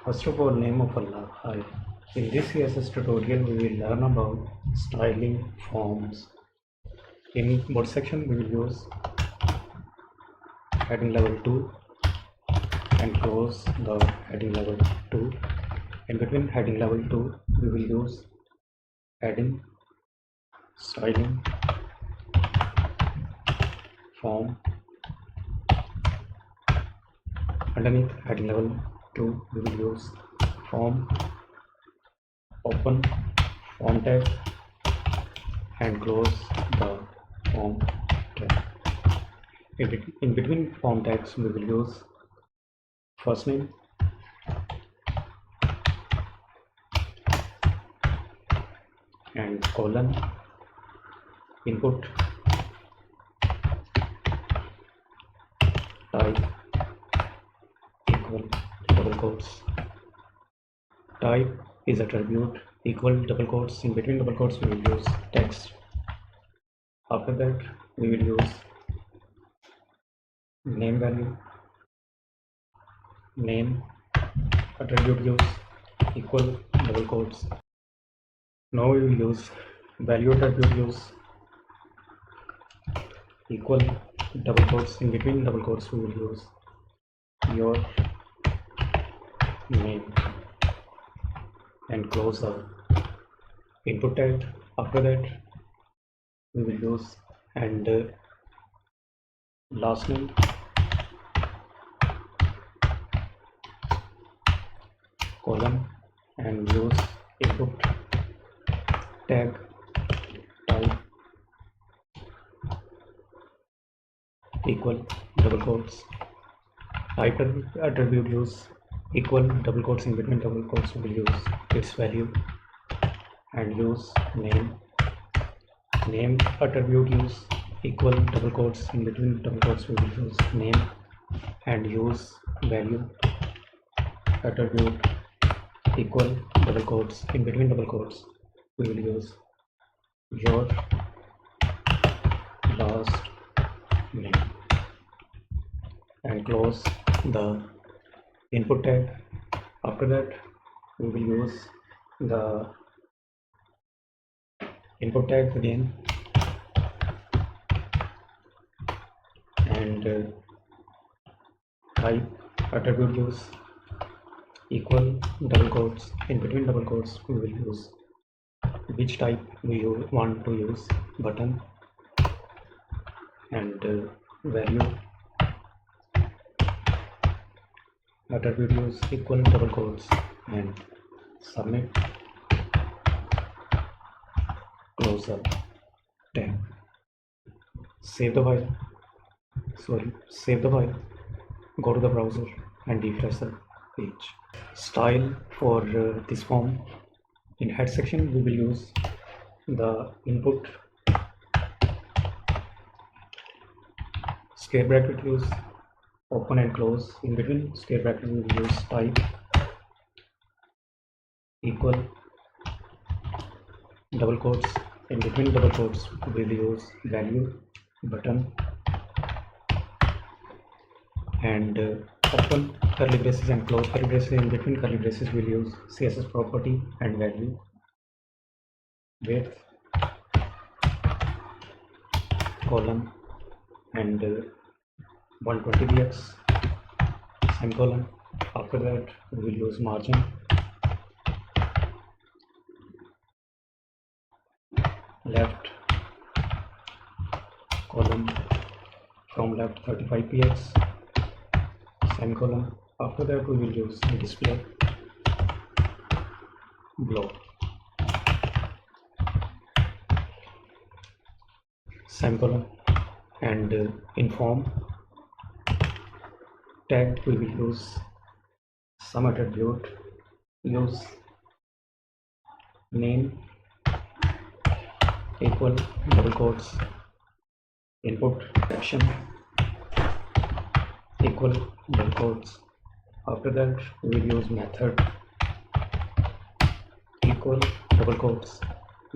First of all, name of Allah. Hi. In this CSS tutorial, we will learn about styling forms. In body section, we will use heading level 2 and close the heading level 2. In between heading level 2, we will use heading styling form. Underneath heading level 2, we will use form, open form tag and close the form tag. In between form tags, we will use first name, and colon, input, type equal double quotes. Type is attribute equal double quotes. In between double quotes, we will use text. After that, we will use name value, name attribute use equal double quotes. Now we will use value attribute use equal double quotes. In between double quotes, we will use your name and close the input tag. After that, we will use and last name colon and use input tag type equal double quotes. Type attribute use equal double quotes. In between double quotes, we will use its value and use name attribute use equal double quotes. In between double quotes, we will use name and use value attribute equal double quotes. In between double quotes, we will use your last name and close the input tag. After that, we will use the input tag again and type attribute use equal double quotes. In between double quotes, we will use which type we want to use, button, and value attribute use equal double quotes and submit. Close the tab. Save the file. Go to the browser and refresh the page. Style for this form. In head section, we will use the input square bracket use open and close. In between square bracket, we will use type equal double quotes. In between double quotes, we will use value button and open curly braces and close curly braces. In between curly braces, we will use CSS property and value width column and 120 px semicolon. After that, we will use margin left column from left 35 px semicolon. After that, we will use display below semicolon and in form tag, we will use some attribute use name equal double quotes input action equal double quotes. After that, we will use method equal double quotes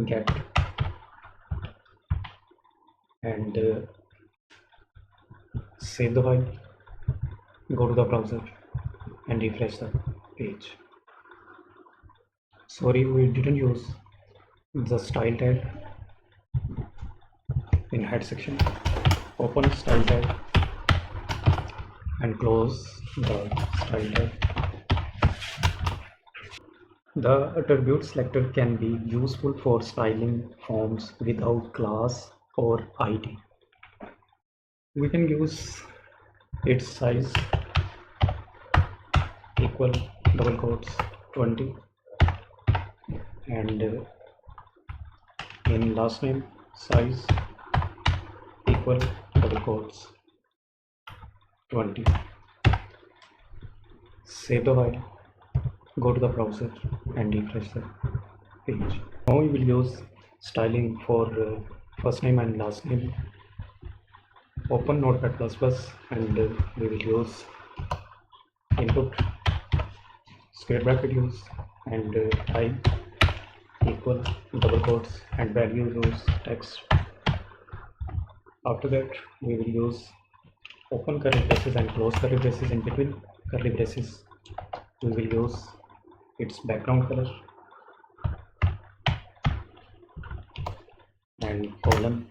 get and save the file. Go to the browser and refresh the page. Sorry, we didn't use the style tag in head section. Open style tag and close the style tag. The attribute selector can be useful for styling forms without class or ID. We can use its size equal double quotes 20 and in last name size equal double quotes 20. Save the file, go to the browser and refresh the page. Now we will use styling for first name and last name. Open Notepad++ and we will use input square bracket use and type equal double quotes and value use text. After that we will use open curly braces and close curly braces. In between curly braces we will use its background color and column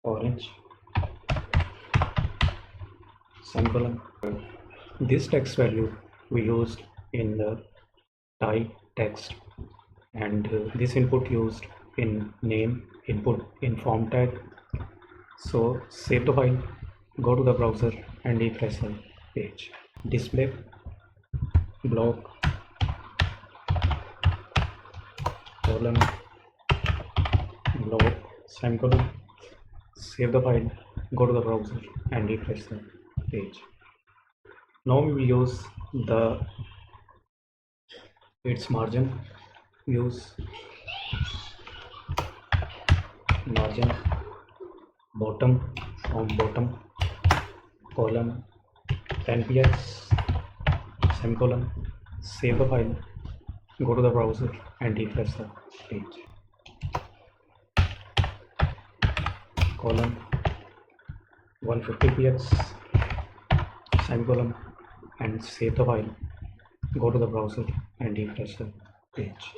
orange semicolon. This text value we used in the type text and this input used in name input in form tag. So save the file, go to the browser and refresh the page. Display block column block semicolon. Save the file, go to the browser and refresh the page. Now we will use its margin. Use margin bottom from bottom column 10 px semicolon. Save the file, go to the browser and refresh the page. Column 150 px semicolon and save the file, go to the browser and refresh the page.